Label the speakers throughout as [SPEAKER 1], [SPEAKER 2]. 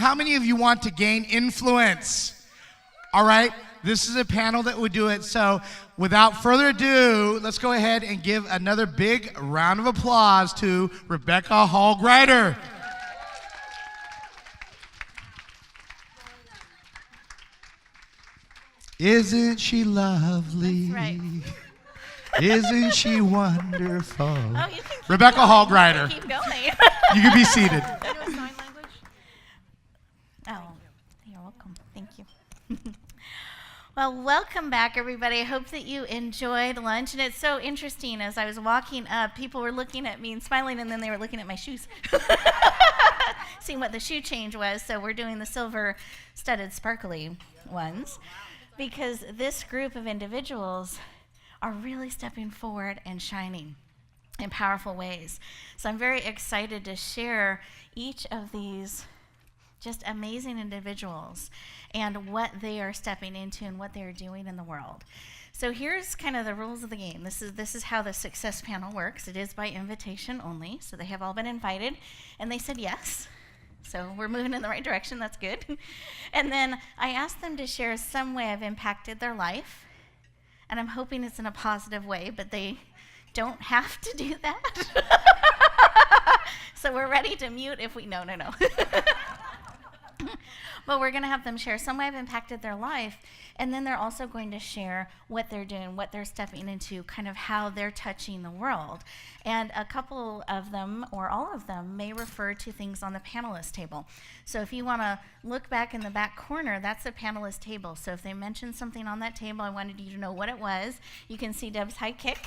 [SPEAKER 1] How many of you want to gain influence? All right, this is a panel that would do it. So without further ado, let's go ahead and give another big round of applause to Rebecca Hall Gruyter. Isn't she lovely?
[SPEAKER 2] That's right.
[SPEAKER 1] Isn't she wonderful?
[SPEAKER 2] Oh, you can keep
[SPEAKER 1] Rebecca
[SPEAKER 2] going.
[SPEAKER 1] Hall Gruyter.
[SPEAKER 2] Keep going.
[SPEAKER 1] You can be seated.
[SPEAKER 2] You know sign language? Oh, you're welcome. Thank you. Well, welcome back, everybody. I hope that you enjoyed lunch. And it's so interesting. As I was walking up, people were looking at me and smiling, and then they were looking at my shoes, seeing what the shoe change was. So we're doing the silver studded sparkly ones, because this group of individuals are really stepping forward and shining in powerful ways. So I'm very excited to share each of these just amazing individuals and what they are stepping into and what they are doing in the world. So here's kind of the rules of the game. This is how the success panel works. It is by invitation only. So they have all been invited, and they said yes. So we're moving in the right direction. That's good. And then I asked them to share some way I've impacted their life. And I'm hoping it's in a positive way, but they don't have to do that. So we're ready to mute if we, no. But we're going to have them share some way I've impacted their life, and then they're also going to share what they're doing, what they're stepping into, kind of how they're touching the world. And a couple of them, or all of them, may refer to things on the panelist table. So if you want to look back in the back corner, that's the panelist table. So if they mention something on that table, I wanted you to know what it was. You can see Deb's high kick.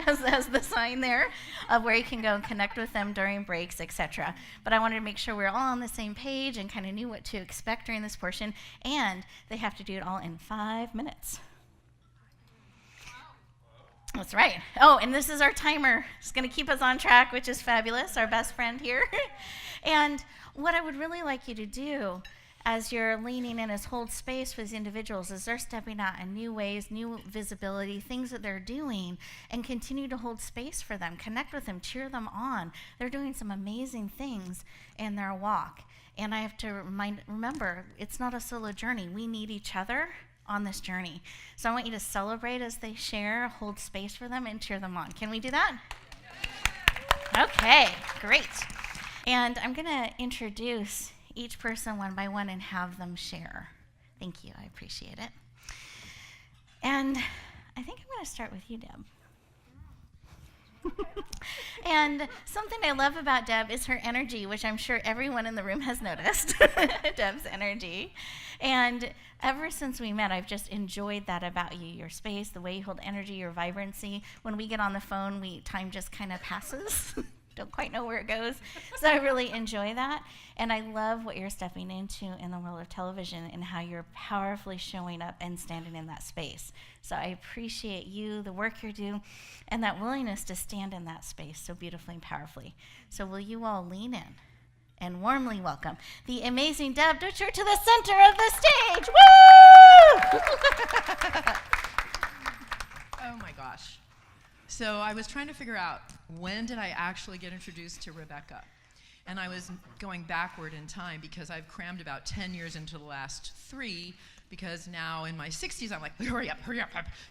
[SPEAKER 2] as the sign there of where you can go and connect with them during breaks, etc. But I wanted to make sure we're all on the same page and kind of knew what to expect during this portion, and they have to do it all in 5 minutes. That's right. Oh, and this is our timer. It's going to keep us on track, which is fabulous, our best friend here. And what I would really like you to do as you're leaning in is hold space for these individuals as they're stepping out in new ways, new visibility, things that they're doing, and continue to hold space for them. Connect with them, cheer them on. They're doing some amazing things in their walk. And I have to remember, it's not a solo journey. We need each other on this journey. So I want you to celebrate as they share, hold space for them, and cheer them on. Can we do that? Okay, great. And I'm going to introduce each person one by one and have them share. Thank you, I appreciate it. And I think I'm going to start with you, Deb. And something I love about Deb is her energy, which I'm sure everyone in the room has noticed, Deb's energy. And ever since we met, I've just enjoyed that about you, your space, the way you hold energy, your vibrancy. When we get on the phone, time just kind of passes. Don't quite know where it goes. So I really enjoy that. And I love what you're stepping into in the world of television and how you're powerfully showing up and standing in that space. So I appreciate you, the work you're doing, and that willingness to stand in that space so beautifully and powerfully. So will you all lean in and warmly welcome the amazing Deb Dutcher to the center of the stage. Woo!
[SPEAKER 3] Oh my gosh. So I was trying to figure out, when did I actually get introduced to Rebecca? And I was going backward in time because I've crammed about 10 years into the last 3, because now in my 60s, I'm like, hurry up,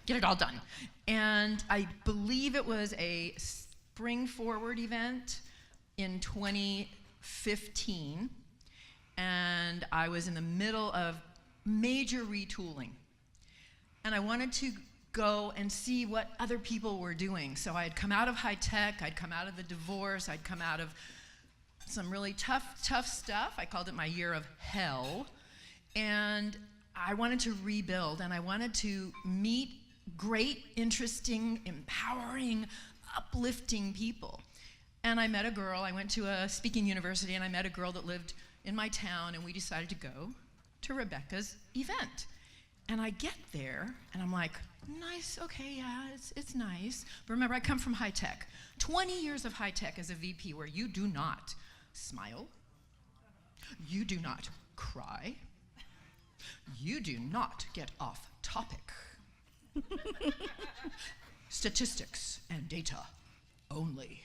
[SPEAKER 3] get it all done. And I believe it was a Spring Forward event in 2015, and I was in the middle of major retooling. And I wanted to go and see what other people were doing. So I had come out of high tech, I'd come out of the divorce, I'd come out of some really tough stuff. I called it my year of hell. And I wanted to rebuild, and I wanted to meet great, interesting, empowering, uplifting people. And I met a girl. I went to a speaking university, and I met a girl that lived in my town, and we decided to go to Rebecca's event. And I get there, and I'm like, nice, okay, yeah, it's nice. But remember, I come from high tech. 20 years of high tech as a VP, where you do not smile, you do not cry, you do not get off topic. Statistics and data only.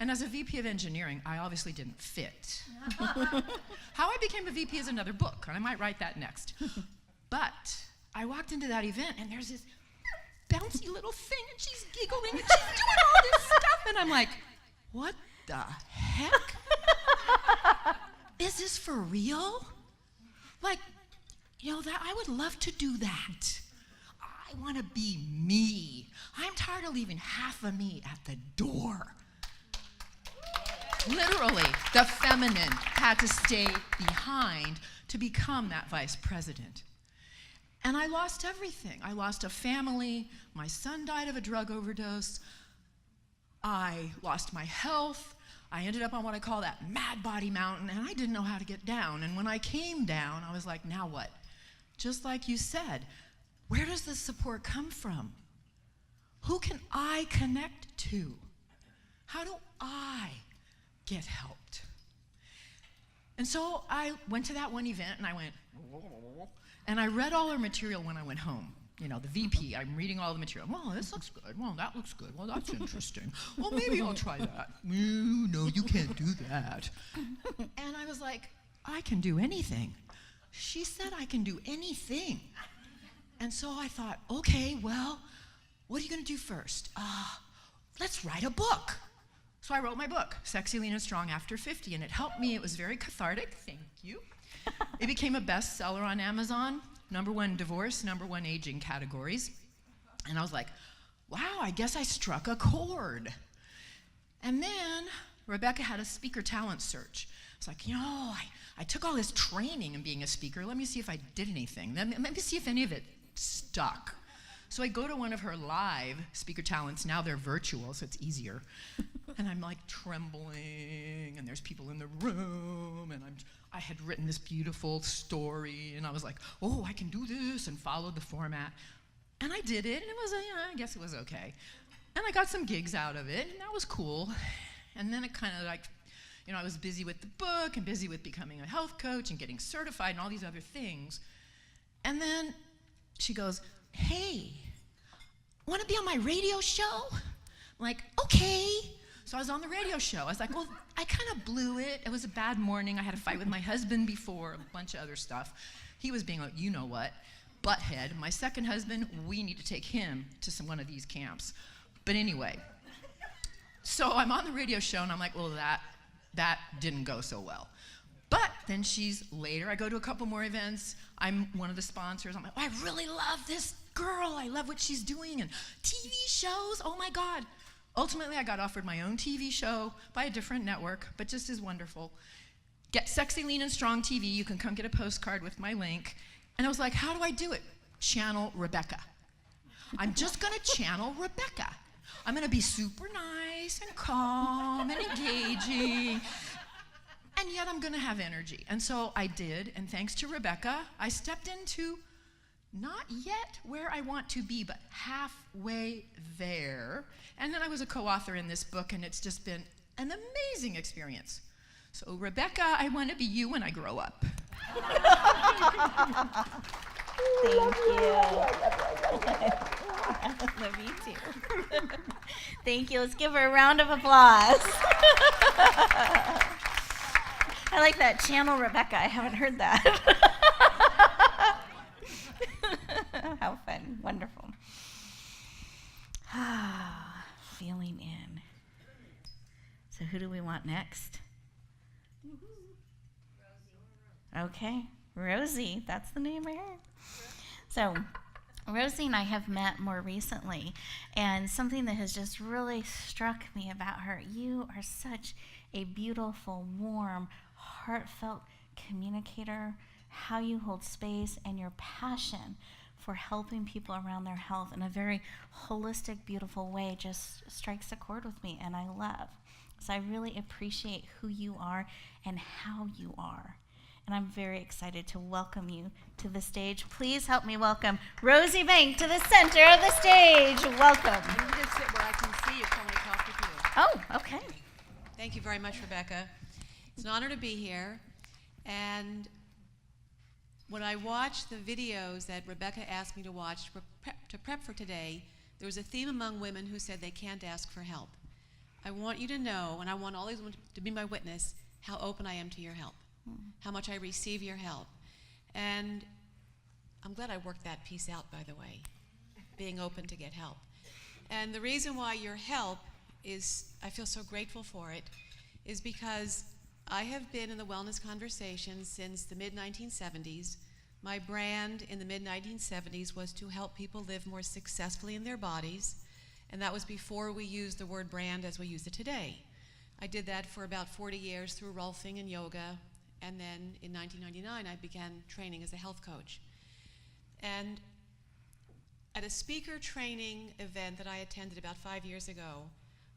[SPEAKER 3] And as a VP of engineering, I obviously didn't fit. How I became a VP is another book, and I might write that next. But I walked into that event, and there's this bouncy little thing, and she's giggling, and she's doing all this stuff, and I'm like, what the heck? Is this for real? Like, that I would love to do that. I want to be me. I'm tired of leaving half of me at the door. Literally, the feminine had to stay behind to become that vice president. And I lost everything. I lost a family. My son died of a drug overdose. I lost my health. I ended up on what I call that mad body mountain, and I didn't know how to get down. And when I came down, I was like, now what? Just like you said, where does the support come from? Who can I connect to? How do I get helped? And so I went to that one event, and I went, and I read all her material when I went home. The VP, I'm reading all the material. Well, this looks good. Well, that looks good. Well, that's interesting. Well, maybe I'll try that. No, you can't do that. And I was like, I can do anything. She said I can do anything. And so I thought, okay, well, what are you going to do first? Let's write a book. So I wrote my book, Sexy, Lean, and Strong After 50, and it helped me. It was very cathartic. Thank you. It became a bestseller on Amazon. #1 divorce, #1 aging categories. And I was like, wow, I guess I struck a chord. And then Rebecca had a speaker talent search. It's like, I took all this training in being a speaker. Let me see if I did anything. Let me see if any of it stuck. So I go to one of her live speaker talents. Now they're virtual, so it's easier. And I'm like trembling, and there's people in the room, and I had written this beautiful story, and I was like, oh, I can do this, and followed the format. And I did it, and it was, I guess it was okay. And I got some gigs out of it, and that was cool. And then it kind of like, I was busy with the book, and busy with becoming a health coach, and getting certified, and all these other things. And then she goes, hey, want to be on my radio show? I'm like, okay. So I was on the radio show. I was like, well, I kind of blew it. It was a bad morning. I had a fight with my husband before, a bunch of other stuff. He was being like, butthead. My second husband, we need to take him to one of these camps. But anyway, so I'm on the radio show, and I'm like, well, that didn't go so well. But then later, I go to a couple more events. I'm one of the sponsors. I'm like, I really love this girl. I love what she's doing. And TV shows, oh my God. Ultimately, I got offered my own TV show by a different network, but just as wonderful. Get Sexy, Lean, and Strong TV. You can come get a postcard with my link. And I was like, how do I do it? Channel Rebecca. I'm just going to channel Rebecca. I'm going to be super nice and calm and engaging. And yet I'm going to have energy. And so I did, and thanks to Rebecca, I stepped into not yet where I want to be, but halfway there. And then I was a co-author in this book, and it's just been an amazing experience. So Rebecca, I want to be you when I grow up.
[SPEAKER 2] Thank you. Love you too. Thank you. Let's give her a round of applause. I like that. Channel Rebecca. I haven't heard that. How fun. Wonderful. Feeling in. So who do we want next? Okay. Rosie. That's the name I heard. So Rosie and I have met more recently, and something that has just really struck me about her, you are such a beautiful, warm, heartfelt communicator, how you hold space, and your passion for helping people around their health in a very holistic, beautiful way just strikes a chord with me, and I love. So I really appreciate who you are and how you are. And I'm very excited to welcome you to the stage. Please help me welcome Rosie Bank to the center of the stage. Welcome.
[SPEAKER 4] You can just sit where I can see you. Can I talk with you?
[SPEAKER 2] Oh, okay.
[SPEAKER 4] Thank you very much, Rebecca. It's an honor to be here. And when I watched the videos that Rebecca asked me to watch to prep for today, there was a theme among women who said they can't ask for help. I want you to know, and I want all these women to be my witness, how open I am to your help, how much I receive your help. And I'm glad I worked that piece out, by the way, being open to get help. And the reason why your help is, I feel so grateful for it, is because I have been in the wellness conversation since the mid-1970s. My brand in the mid-1970s was to help people live more successfully in their bodies, and that was before we used the word brand as we use it today. I did that for about 40 years through Rolfing and yoga, and then in 1999 I began training as a health coach. And at a speaker training event that I attended about 5 years ago,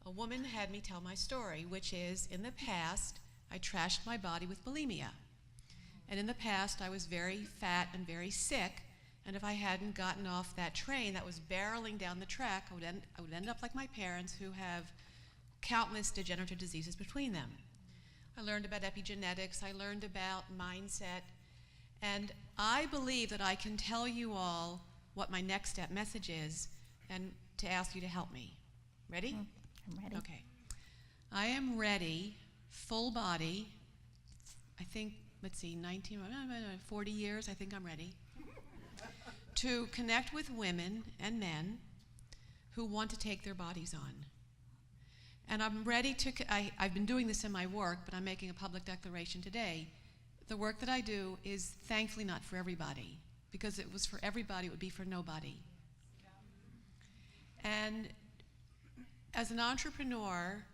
[SPEAKER 4] a woman had me tell my story, which is, in the past, I trashed my body with bulimia. And in the past, I was very fat and very sick, and if I hadn't gotten off that train that was barreling down the track, I would end up like my parents, who have countless degenerative diseases between them. I learned about epigenetics, I learned about mindset, and I believe that I can tell you all what my next step message is, and to ask you to help me. Ready?
[SPEAKER 2] I'm ready.
[SPEAKER 4] Okay. I am ready, full body, I think, 40 years, I think I'm ready, to connect with women and men who want to take their bodies on. And I'm ready to, I've been doing this in my work, but I'm making a public declaration today. The work that I do is thankfully not for everybody, because if it was for everybody, it would be for nobody. And as an entrepreneur,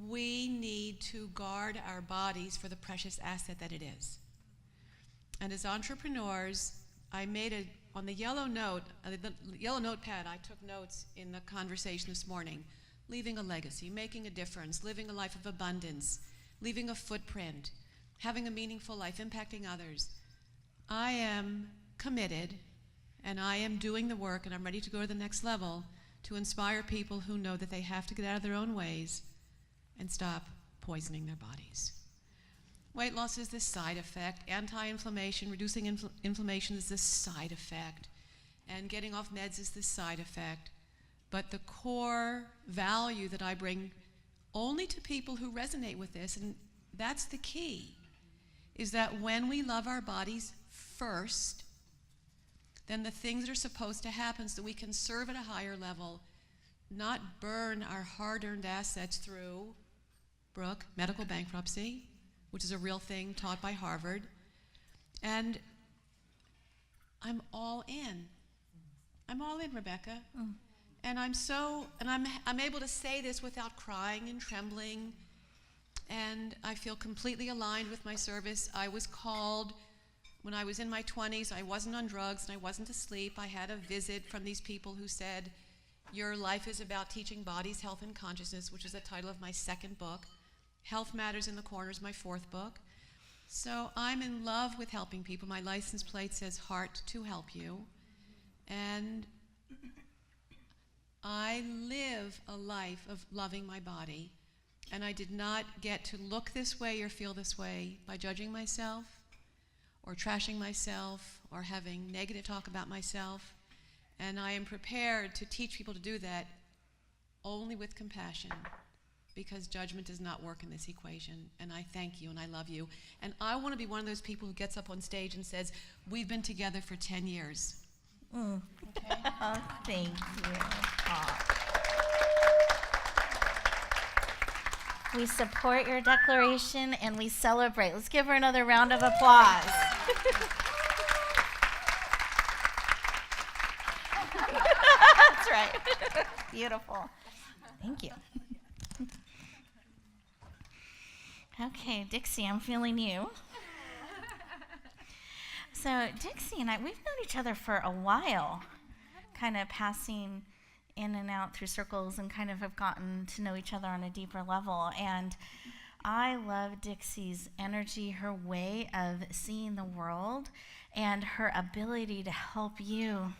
[SPEAKER 4] we need to guard our bodies for the precious asset that it is. And as entrepreneurs, I made on the yellow note, the yellow notepad, I took notes in the conversation this morning, leaving a legacy, making a difference, living a life of abundance, leaving a footprint, having a meaningful life, impacting others. I am committed, and I am doing the work, and I'm ready to go to the next level to inspire people who know that they have to get out of their own ways and stop poisoning their bodies. Weight loss is the side effect. Anti-inflammation, reducing inflammation is the side effect. And getting off meds is the side effect. But the core value that I bring only to people who resonate with this, and that's the key, is that when we love our bodies first, then the things that are supposed to happen so that we can serve at a higher level, not burn our hard-earned assets through, Brooke, medical bankruptcy, which is a real thing taught by Harvard. And I'm all in. I'm all in, Rebecca. And I'm able to say this without crying and trembling. And I feel completely aligned with my service. I was called when I was in my 20s. I wasn't on drugs and I wasn't asleep. I had a visit from these people who said, "Your life is about teaching bodies, health, and consciousness," which is the title of my second book. Health Matters in the Corner is my fourth book. So I'm in love with helping people. My license plate says "Heart to Help You." And I live a life of loving my body. And I did not get to look this way or feel this way by judging myself or trashing myself or having negative talk about myself. And I am prepared to teach people to do that only with compassion, because judgment does not work in this equation. And I thank you and I love you. And I want to be one of those people who gets up on stage and says, "We've been together for 10 years.
[SPEAKER 2] Okay. Oh, thank you. Oh. We support your declaration and we celebrate. Let's give her another round of applause. That's right. Beautiful. Thank you. Okay, Dixie, I'm feeling you. So Dixie and I, we've known each other for a while, kind of passing in and out through circles and kind of have gotten to know each other on a deeper level. And I love Dixie's energy, her way of seeing the world, and her ability to help you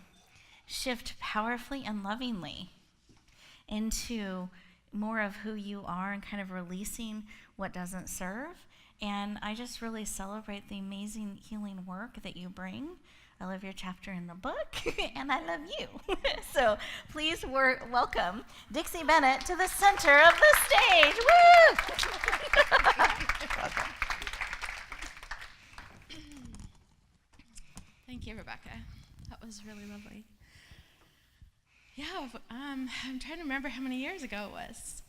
[SPEAKER 2] shift powerfully and lovingly into more of who you are and kind of releasing what doesn't serve. And I just really celebrate the amazing healing work that you bring I love your chapter in the book, and I love you. So please welcome Dixie Bennett to the center of the stage. Woo! Welcome.
[SPEAKER 5] Thank you, Rebecca. That was really lovely. Yeah, I'm trying to remember how many years ago it was.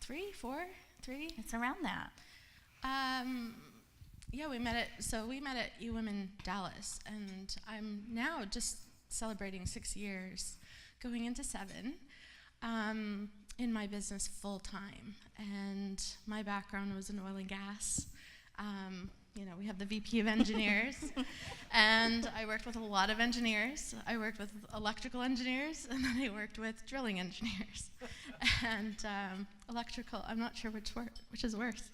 [SPEAKER 5] 3, 4, 3?
[SPEAKER 2] It's around that.
[SPEAKER 5] Yeah, we met at UWomen Dallas, and I'm now just celebrating 6 years, going into 7, in my business full time. And my background was in oil and gas. We have the VP of engineers, and I worked with a lot of engineers. I worked with electrical engineers, and then I worked with drilling engineers. And electrical, I'm not sure which is worse.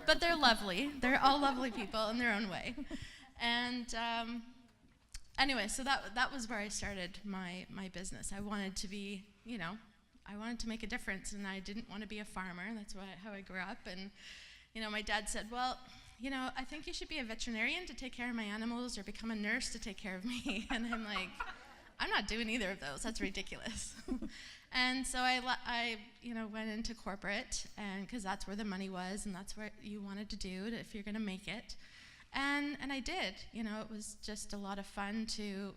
[SPEAKER 5] But they're lovely. They're all lovely people in their own way. And anyway, so that was where I started my business. I wanted to be, I wanted to make a difference, and I didn't want to be a farmer. That's how I grew up. And, my dad said, well, I think you should be a veterinarian to take care of my animals or become a nurse to take care of me. And I'm like, I'm not doing either of those. That's ridiculous. And so I went into corporate, and because that's where the money was, and that's what you wanted to do if you're going to make it. And I did. It was just a lot of fun to,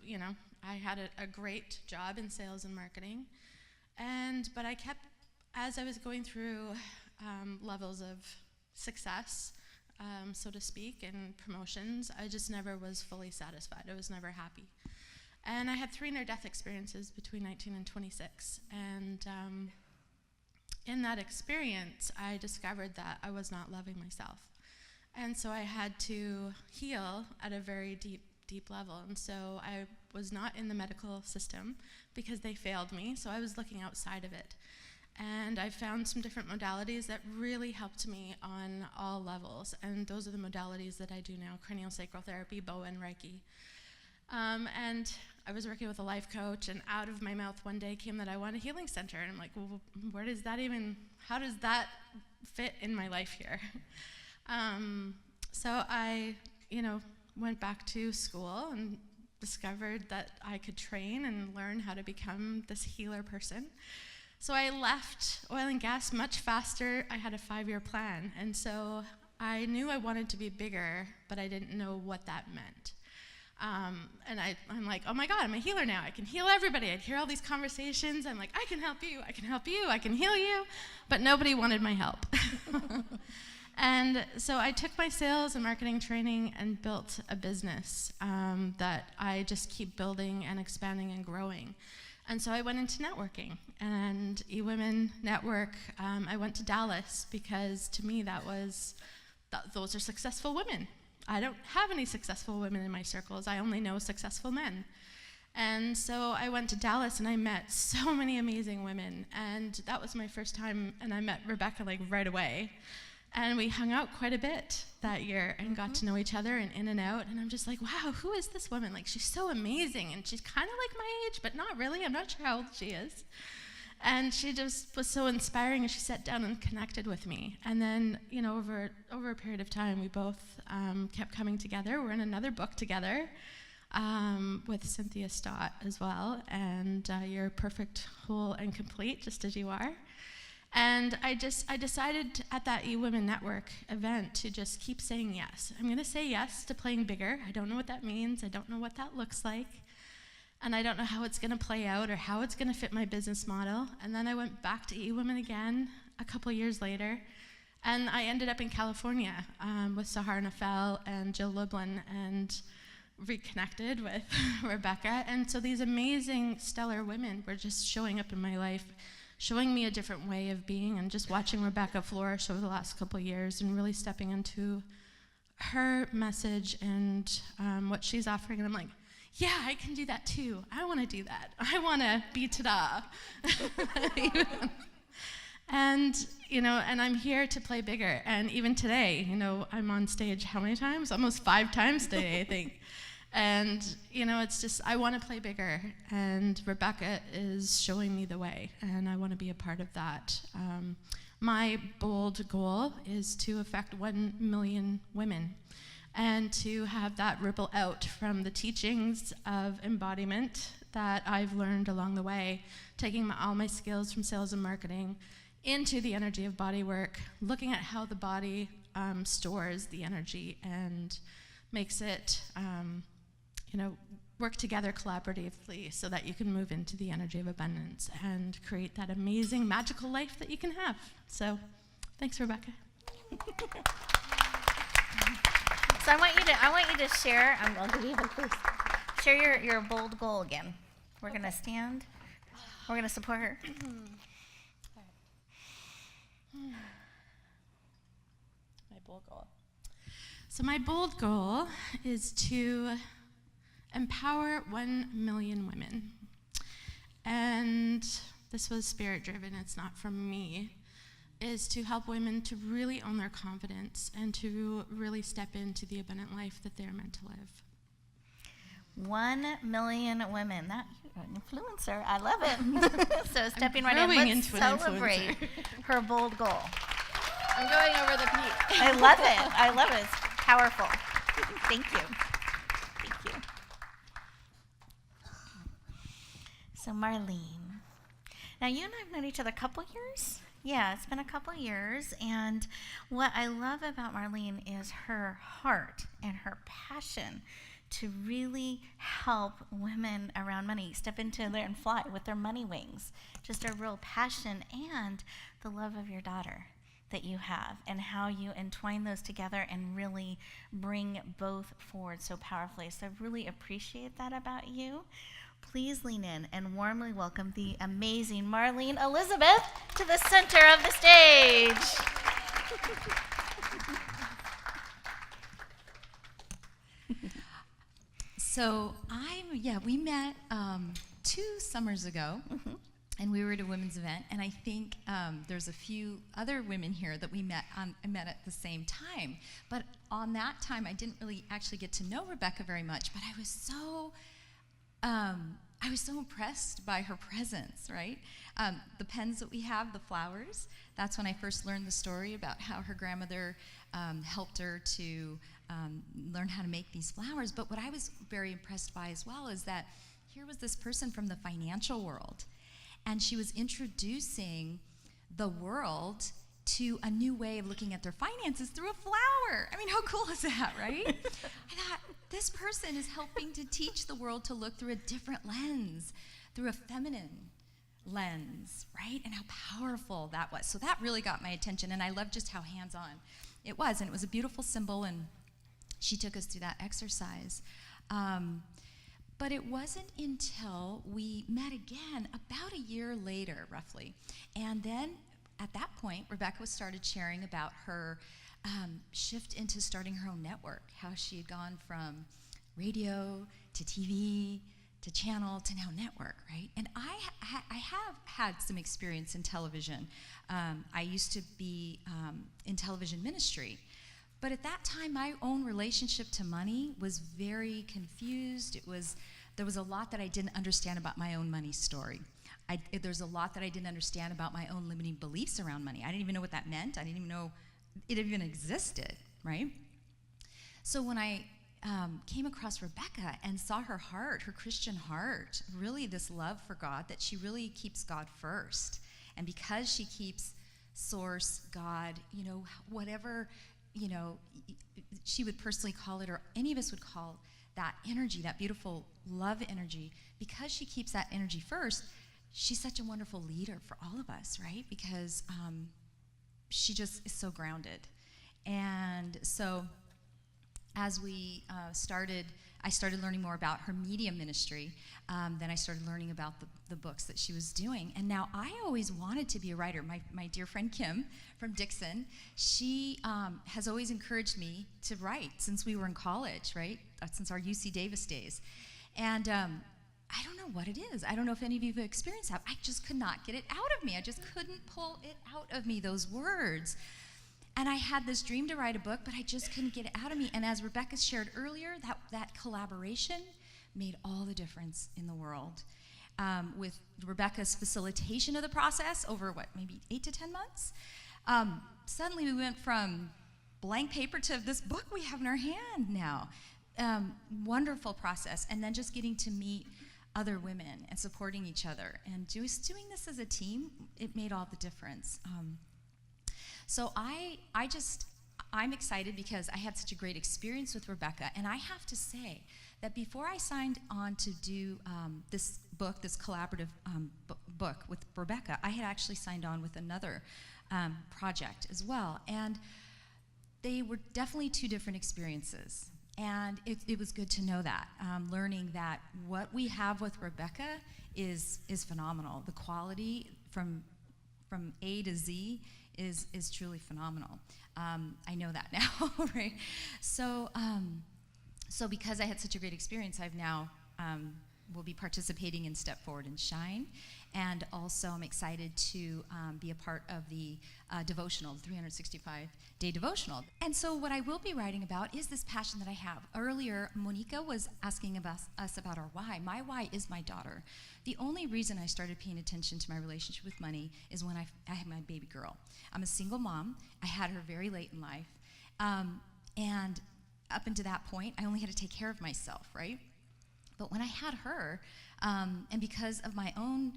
[SPEAKER 5] I had a great job in sales and marketing. But I kept, as I was going through levels of success, so to speak, and promotions, I just never was fully satisfied. I was never happy. And I had 3 near-death experiences between 19 and 26. And in that experience, I discovered that I was not loving myself. And so I had to heal at a very deep level. And so I was not in the medical system because they failed me, so I was looking outside of it. And I found some different modalities that really helped me on all levels. And those are the modalities that I do now: craniosacral therapy, Boa, and Reiki. And I was working with a life coach, and out of my mouth one day came that I want a healing center. And I'm like, well, how does that fit in my life here? So I, went back to school and discovered that I could train and learn how to become this healer person. So I left oil and gas much faster. I had a 5-year plan. And so I knew I wanted to be bigger, but I didn't know what that meant. And I'm like, oh my God, I'm a healer now. I can heal everybody. I'd hear all these conversations. I'm like, I can help you. I can help you. I can heal you. But nobody wanted my help. And so I took my sales and marketing training and built a business that I just keep building and expanding and growing. And so I went into networking and eWomen Network. I went to Dallas because to me those are successful women. I don't have any successful women in my circles. I only know successful men. And so I went to Dallas and I met so many amazing women. And that was my first time, and I met Rebecca right away. And we hung out quite a bit that year and got to know each other and in and out. And I'm just like, wow, who is this woman? She's so amazing. And she's kind of like my age, but not really. I'm not sure how old she is. And she just was so inspiring, and she sat down and connected with me. And then, over a period of time, we both kept coming together. We're in another book together with Cynthia Stott as well. And You're Perfect, Whole, and Complete, just as you are. And I decided at that eWomen Network event to just keep saying yes. I'm going to say yes to playing bigger. I don't know what that means. I don't know what that looks like. And I don't know how it's going to play out or how it's going to fit my business model. And then I went back to eWomen again a couple years later. And I ended up in California with Sahar Nafel and Jill Lublin and reconnected with Rebecca. And so these amazing, stellar women were just showing up in my life, showing me a different way of being, and just watching Rebecca flourish over the last couple of years and really stepping into her message and what she's offering. And I'm like, yeah, I can do that too. I want to do that. I want to be ta-da. And I'm here to play bigger. And even today, I'm on stage how many times? Almost 5 times today, I think. And, it's just, I want to play bigger. And Rebecca is showing me the way, and I want to be a part of that. My bold goal is to affect 1 million women. and to have that ripple out from the teachings of embodiment that I've learned along the way, taking all my skills from sales and marketing into the energy of body work, looking at how the body stores the energy and makes it, work together collaboratively so that you can move into the energy of abundance and create that amazing, magical life that you can have. So, thanks, Rebecca.
[SPEAKER 2] So I want you to share. I'll give you a please. Share your bold goal again. We're gonna stand. We're gonna support her.
[SPEAKER 5] My bold goal. So my bold goal is to empower 1 million women. And this was spirit-driven, it's not from me, is to help women to really own their confidence and to really step into the abundant life that they're meant to live.
[SPEAKER 2] 1 million women. That an influencer. I love it. So stepping right in. Let's celebrate her bold goal.
[SPEAKER 5] I'm going over the peak.
[SPEAKER 2] I love it. I love it. It's powerful. Thank you. Thank you. So Marlene, now you and I have known each other a couple years. Yeah, it's been a couple years, and what I love about Marlene is her heart and her passion to really help women around money step into there and fly with their money wings. Just a real passion and the love of your daughter that you have and how you entwine those together and really bring both forward so powerfully. So I really appreciate that about you. Please lean in and warmly welcome the amazing Marlene Elizabeth to the center of the stage.
[SPEAKER 6] So we met 2 summers ago, and we were at a women's event, and I think there's a few other women here that I met at the same time. But on that time, I didn't really actually get to know Rebecca very much, but I was so impressed by her presence, right? The pens that we have, the flowers, that's when I first learned the story about how her grandmother helped her to learn how to make these flowers. But what I was very impressed by as well is that here was this person from the financial world, and she was introducing the world to a new way of looking at their finances through a flower. I mean, how cool is that, right? I thought, this person is helping to teach the world to look through a different lens, through a feminine lens, right? And how powerful that was. So that really got my attention, and I loved just how hands-on it was, and it was a beautiful symbol, and she took us through that exercise. But it wasn't until we met again about a year later, roughly. And then at that point, Rebecca started sharing about her shift into starting her own network, how she had gone from radio to TV to channel to now network, right? And I have had some experience in television. I used to be in television ministry. But at that time, my own relationship to money was very confused. There was a lot that I didn't understand about my own money story. There's a lot that I didn't understand about my own limiting beliefs around money. I didn't even know what that meant. I didn't even know it even existed, right? So when I came across Rebecca and saw her heart, her Christian heart, really this love for God, that she really keeps God first. And because she keeps source, God, whatever, she would personally call it, or any of us would call that energy, that beautiful love energy, because she keeps that energy first, she's such a wonderful leader for all of us, right? Because she just is so grounded. And so as I started learning more about her media ministry. Then I started learning about the books that she was doing. And now I always wanted to be a writer. My dear friend Kim from Dixon, she has always encouraged me to write since we were in college, right? Since our UC Davis days. And I don't know what it is. I don't know if any of you have experienced that. I just could not get it out of me. I just couldn't pull it out of me, those words. And I had this dream to write a book, but I just couldn't get it out of me. And as Rebecca shared earlier, that collaboration made all the difference in the world. With Rebecca's facilitation of the process over, maybe 8 to 10 months? Suddenly we went from blank paper to this book we have in our hand now. Wonderful process. And then just getting to meet other women and supporting each other. And just doing this as a team, it made all the difference. So I'm excited because I had such a great experience with Rebecca. And I have to say that before I signed on to do this book, this collaborative book with Rebecca, I had actually signed on with another project as well. And they were definitely two different experiences. And it was good to know that, learning that what we have with Rebecca is phenomenal. The quality from A to Z is truly phenomenal. I know that now, right? So because I had such a great experience, I've now will be participating in Step Forward and Shine. And also I'm excited to be a part of the devotional, the 365-day devotional. And so what I will be writing about is this passion that I have. Earlier, Monica was asking us about our why. My why is my daughter. The only reason I started paying attention to my relationship with money is when I had my baby girl. I'm a single mom. I had her very late in life. And up until that point, I only had to take care of myself, right? But when I had her, and because of my own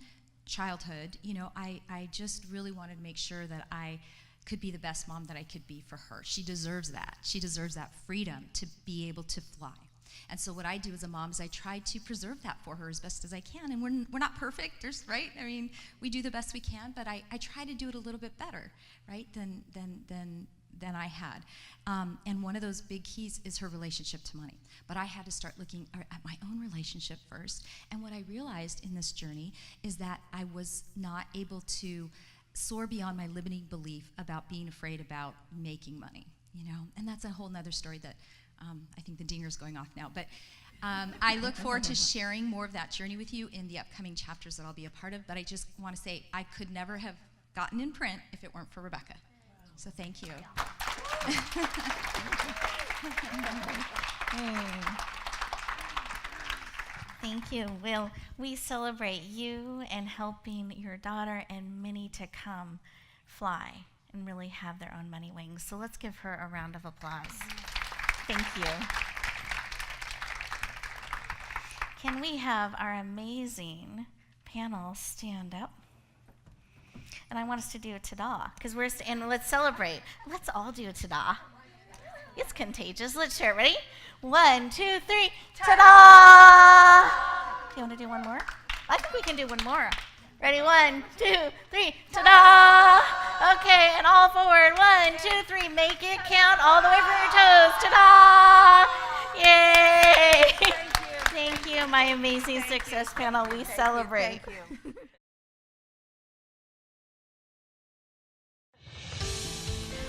[SPEAKER 6] childhood, I just really wanted to make sure that I could be the best mom that I could be for her. She deserves that. She deserves that freedom to be able to fly. And so what I do as a mom is I try to preserve that for her as best as I can. And we're not perfect, right? I mean, we do the best we can, but I try to do it a little bit better, right, than I had. And one of those big keys is her relationship to money. But I had to start looking at my own relationship first. And what I realized in this journey is that I was not able to soar beyond my limiting belief about being afraid about making money, And that's a whole nother story that I think the dinger's going off now. But I look forward to sharing more of that journey with you in the upcoming chapters that I'll be a part of. But I just want to say I could never have gotten in print if it weren't for Rebecca. So thank you.
[SPEAKER 2] Thank you. Well, we celebrate you and helping your daughter and many to come fly and really have their own money wings. So let's give her a round of applause. Thank you. Can we have our amazing panel stand up? And I want us to do a ta-da, because and let's celebrate. Let's all do a ta-da. It's contagious. Let's share it. Ready? 1, 2, 3. Ta-da! Do you want to do one more? I think we can do one more. Ready? 1, 2, 3. Ta-da! Okay, and all forward. 1, 2, 3. Make it count all the way from your toes. Ta-da! Yay! Thank you, my amazing success panel. We celebrate.
[SPEAKER 7] Thank you.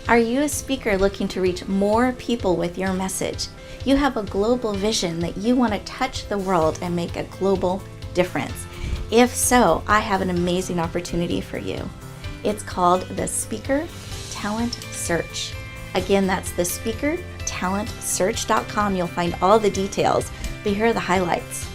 [SPEAKER 2] Are you a speaker looking to reach more people with your message? You have a global vision that you want to touch the world and make a global difference. If so, I have an amazing opportunity for you. It's called the Speaker Talent Search. Again, that's the speakertalentsearch.com. You'll find all the details, but here are the highlights.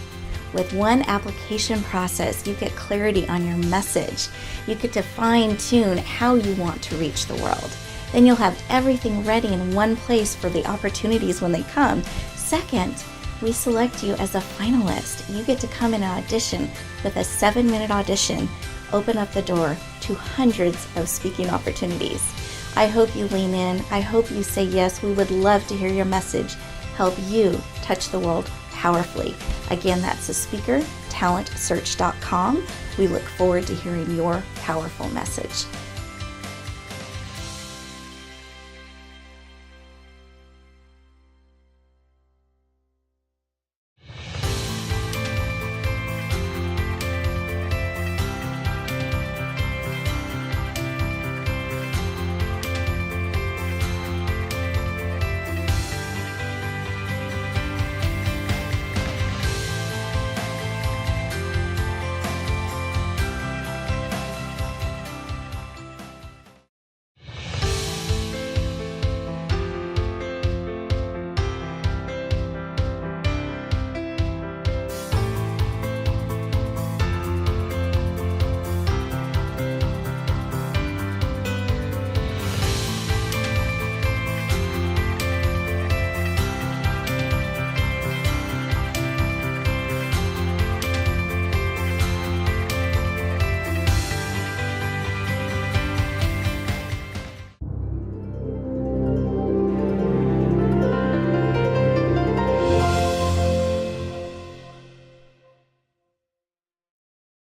[SPEAKER 2] With one application process, you get clarity on your message. You get to fine-tune how you want to reach the world. Then you'll have everything ready in one place for the opportunities when they come. Second, we select you as a finalist. You get to come in and audition with a 7-minute audition, open up the door to hundreds of speaking opportunities. I hope you lean in. I hope you say yes. We would love to hear your message. Help you touch the world powerfully. Again, that's the speakertalentsearch.com. We look forward to hearing your powerful message.